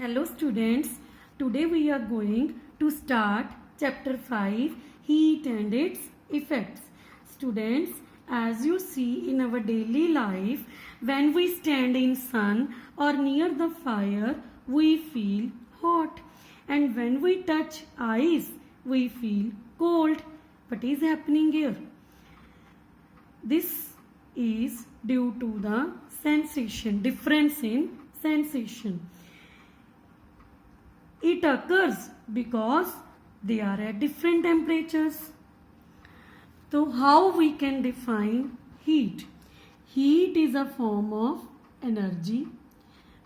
Hello students, today we are going to start chapter 5 Heat and its effects. Students, as you see in our daily life, when we stand in sun or near the fire, we feel hot, and when we touch ice, we feel cold. What is happening here? This is due to the sensation, difference in sensation. It occurs because they are at different temperatures. So how we can define heat? Heat is a form of energy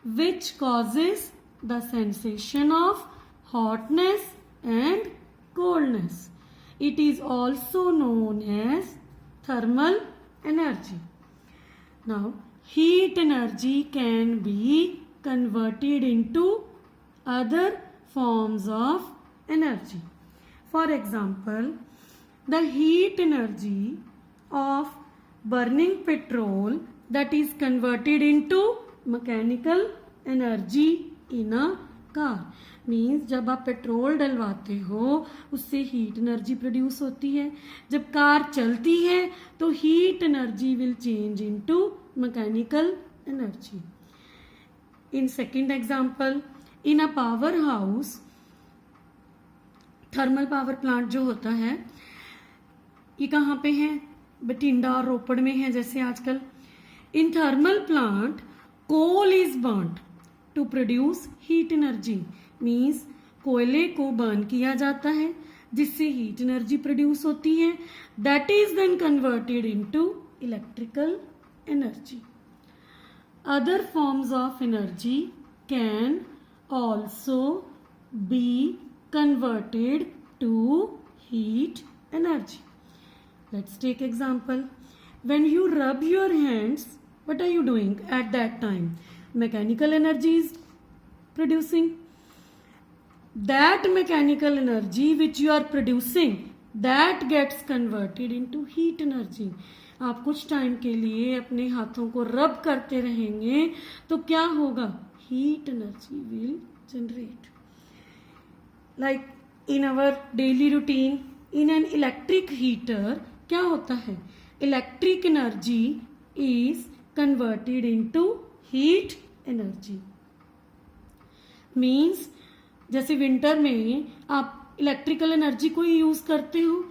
which causes the sensation of hotness and coldness. It is also known as thermal energy. Now, heat energy can be converted into other forms of energy. For example, the heat energy of burning petrol that is converted into mechanical energy in a car. Means जब आप petrol डलवाते हो उससे heat energy produce होती है. जब car चलती है तो heat energy will change into mechanical energy. In second example, in a power house, thermal power plant जो होता है ये कहाँ पे है? बठिंडा और रोपड़ में है जैसे आजकल. In thermal plant coal is burned to produce heat energy. Means कोयले को बर्न किया जाता है जिससे हीट एनर्जी प्रोड्यूस होती है. That is then converted into electrical energy. Other forms of energy can also be converted to heat energy. Let's take example. When you rub your hands, what are you doing at that time? Mechanical energy is producing. That mechanical energy which you are producing, that gets converted into heat energy. आप कुछ time के लिए अपने हाथों को रब करते रहेंगे तो क्या होगा? Heat energy will generate. Like in our daily routine, in an electric heater, क्या होता है? Electric energy is converted into heat energy. Means जैसे विंटर में आप इलेक्ट्रिकल एनर्जी को यूज करते हो,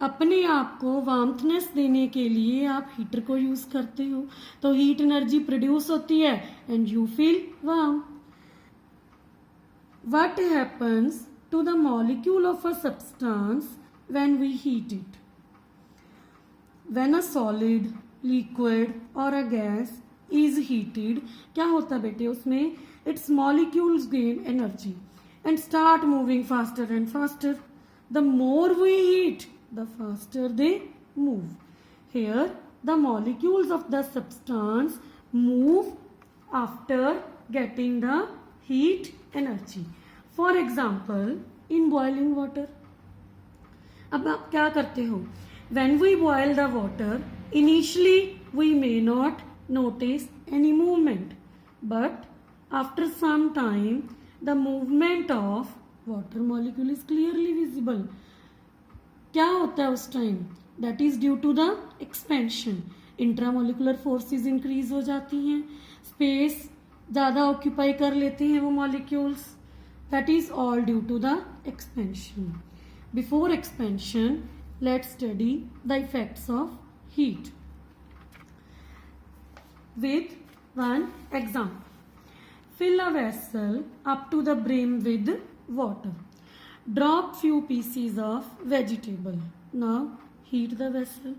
अपने आप को वार्मथनेस देने के लिए आप हीटर को यूज करते हो तो हीट एनर्जी प्रोड्यूस होती है and you feel warm. What happens to the molecule of a substance when we heat it? When a solid, liquid or a gas is heated, क्या होता बेटे उसमें? Its molecules gain energy and start moving faster and faster. The more we heat, the faster they move. Here, the molecules of the substance move after getting the heat energy. For example, in boiling water. अब आप क्या करते हो? When we boil the water, initially we may not notice any movement, but after some time, the movement of water molecule is clearly visible. क्या होता है उस time? That is due to the expansion. Intramolecular forces increase हो जाती हैं, space ज़्यादा occupy कर लेते हैं वो molecules. That is all due to the expansion. Before expansion, let's study the effects of heat with one example. Fill a vessel up to the brim with water. Drop few pieces of vegetable. Now heat the vessel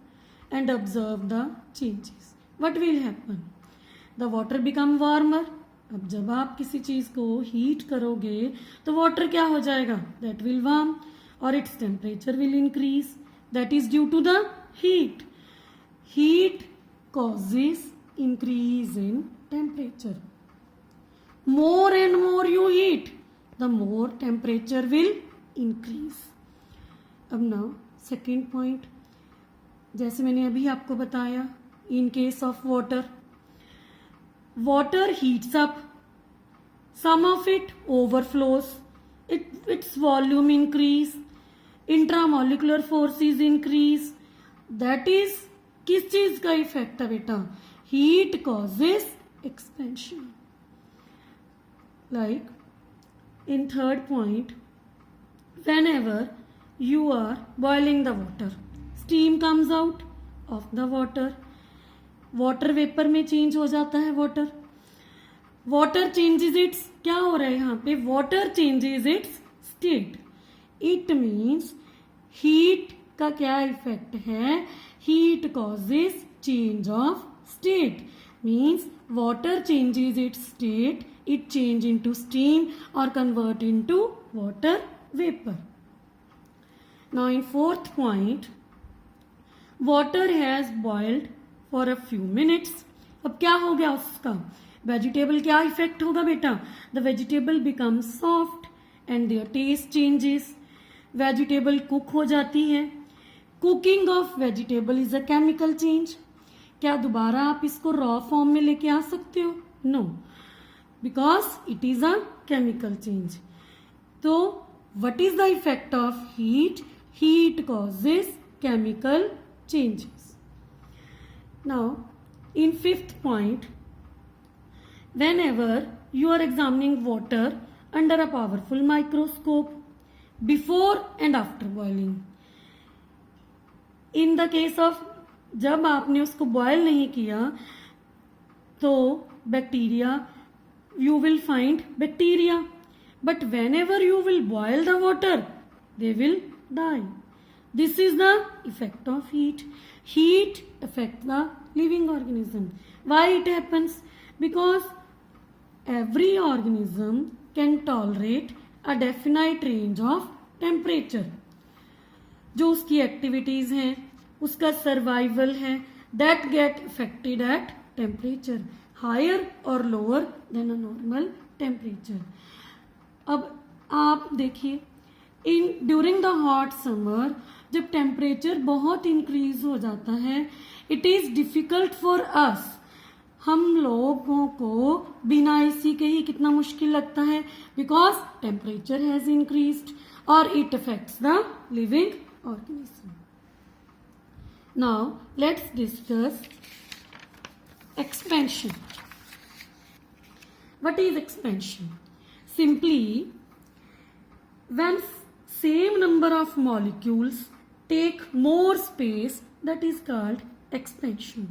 and observe the changes. What will happen? The water become warmer. अब जब आप किसी चीज को heat करोगे तो water क्या हो जाएगा? दैट विल वार्म और its temperature will increase. That is due to the heat. Heat causes increase in temperature. More and more you heat, the more temperature will increase. अब now second point, जैसे मैंने अभी आपको बताया, in case of water heats up some of it overflows, its volume increase, intramolecular forces increase. That is किस चीज का effect है बेटा? Heat causes expansion. Like in third point, whenever you are boiling the water, steam comes out of the water. Water vapour में change हो जाता है water. Water changes it's, क्या हो रहा है यहाँ पे? Water changes it's state. It means heat का क्या इफेक्ट है? Heat causes change of state. Means water changes its state, it change into steam or convert into water vapor. Now in fourth point, water has boiled for a few minutes. अब क्या हो गया उसका? Vegetable क्या effect होगा बेटा? The vegetable becomes soft and their taste changes. Vegetable cook हो जाती है. Cooking of vegetable is a chemical change. क्या दोबारा आप इसको रॉ फॉर्म में लेके आ सकते हो? No, because it is a chemical change. तो what is the effect of heat? Heat causes chemical changes. Now in fifth point, whenever you are examining water under a powerful microscope, before and after boiling. In the case of, जब आपने उसको boil नहीं किया तो bacteria, you will find bacteria, but whenever you will boil the water they will die. This is the effect of heat. Heat affect the living organism. Why it happens? Because every organism can tolerate a definite range of temperature. जो उसकी activities हैं, उसका survival है, that get affected at temperature higher और lower than a normal temperature. अब आप देखिए, in during the hot summer जब टेम्परेचर बहुत इंक्रीज हो जाता है, it is difficult for us. हम लोगों को बिना एसी के ही कितना मुश्किल लगता है, बिकॉज टेम्परेचर हैज इंक्रीज्ड और it affects the living organism. Now let's discuss expansion. What is expansion? Simply, when same number of molecules take more space, that is called expansion.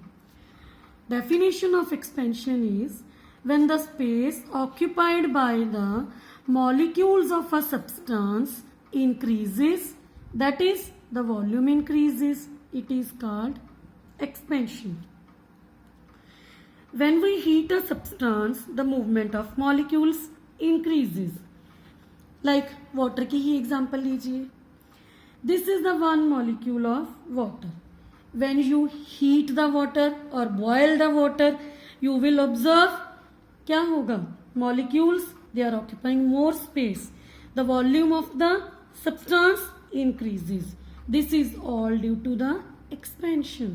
Definition of expansion is when the space occupied by the molecules of a substance increases, that is the volume increases. It is called expansion. When we heat a substance, the movement of molecules increases. Like water की ही example लीजिए. This is the one molecule of water. When you heat the water or boil the water, you will observe क्या होगा? Molecules, they are occupying more space. The volume of the substance increases. This is all due to the expansion.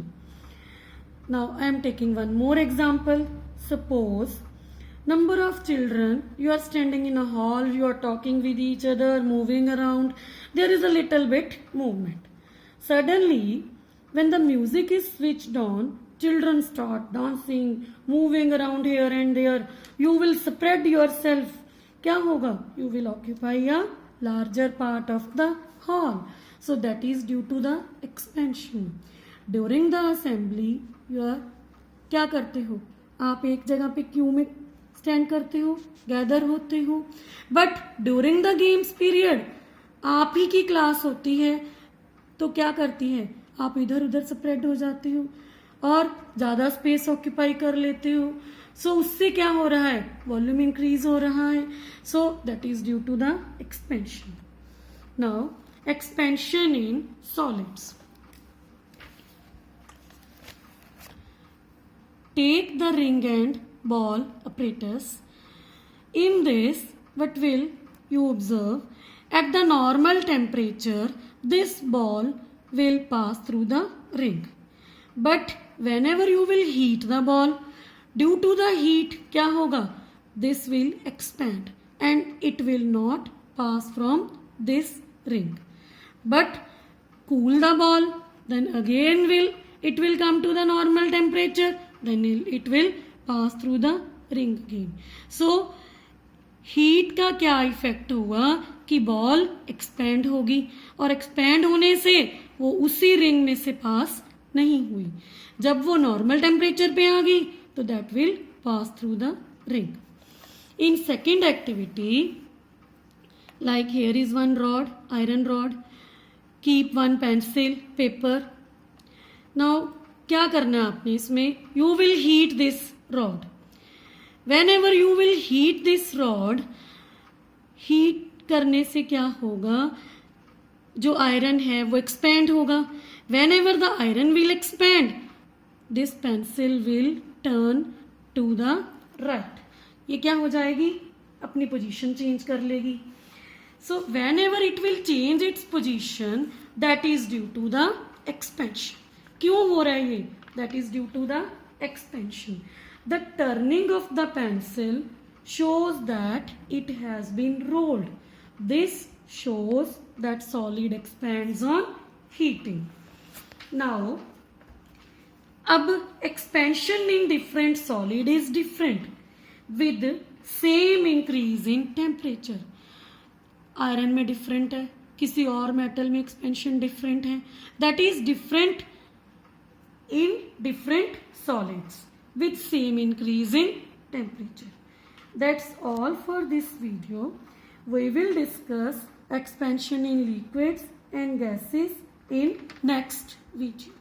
Now I am taking one more example. Suppose number of children, you are standing in a hall, you are talking with each other, moving around, there is a little bit movement. Suddenly when the music is switched on, children start dancing, moving around here and there. You will spread yourself. क्या होगा? You will occupy a larger part of the hall. So that is due to the expansion. During the assembly, you are क्या करते हो? आप एक जगह पे Q में स्टैंड करते हो, गैदर होते हो. But during the games period आप ही की क्लास होती है, तो क्या करती है? आप इधर उधर स्प्रेड हो जाते हो और ज़्यादा स्पेस ऑक्यूपाई कर लेते हो. सो उससे क्या हो रहा है? वॉल्यूम इंक्रीज हो रहा है. So that is due to the expansion. Now expansion in solids. Take the ring and ball apparatus. In this, what will you observe? At the normal temperature, this ball will pass through the ring. But whenever you will heat the ball, due to the heat, क्या होगा? this will expand and it will not pass from this ring. But cool the ball, then again it will come to the normal temperature, then it will pass through the ring again. So heat का क्या effect हुआ कि ball expand होगी और expand होने से वो उसी रिंग में से पास नहीं हुई. जब वो नॉर्मल टेम्परेचर पे आ गई तो that will pass through the ring. In second activity, like here is one rod, iron rod, keep one pencil, paper. Now क्या करना है आपने इसमें? You will heat this rod. Whenever you will heat this rod, heat करने से क्या होगा? जो आयरन है वो एक्सपेंड होगा. Whenever the iron will expand, this pencil will turn to the right. ये क्या हो जाएगी? अपनी पोजीशन चेंज कर लेगी. So whenever it will change its position, that is due to the expansion. क्यों हो रहा है ये? That is due to the expansion. The turning of the pencil shows that it has been rolled. This shows that solid expands on heating. Now, अब expansion in different solid is different with same increase in temperature. Iron में different है, किसी और metal में expansion different है. That is different in different solids with same increase in temperature. That's all for this video. We will discuss expansion in liquids and gases in next video.